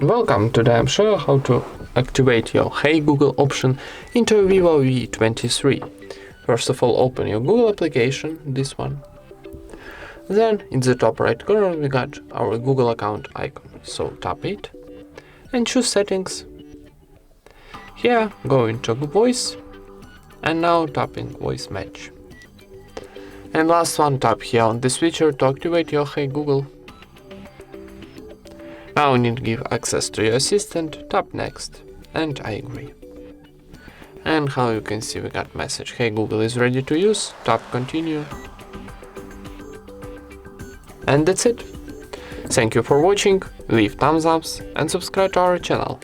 Welcome, today I'm showing how to activate your Hey Google option into Vivo V23. First of all, open your Google application, this one. Then in the top right corner we got our Google account icon, so tap it and choose settings. Here go into voice and now tapping voice match. And last one, tap here on the switcher to activate your Hey Google. Now you need to give access to your assistant, tap next, and I agree. And how you can see we got message, Hey Google is ready to use, tap continue. And that's it. Thank you for watching, leave thumbs ups and subscribe to our channel.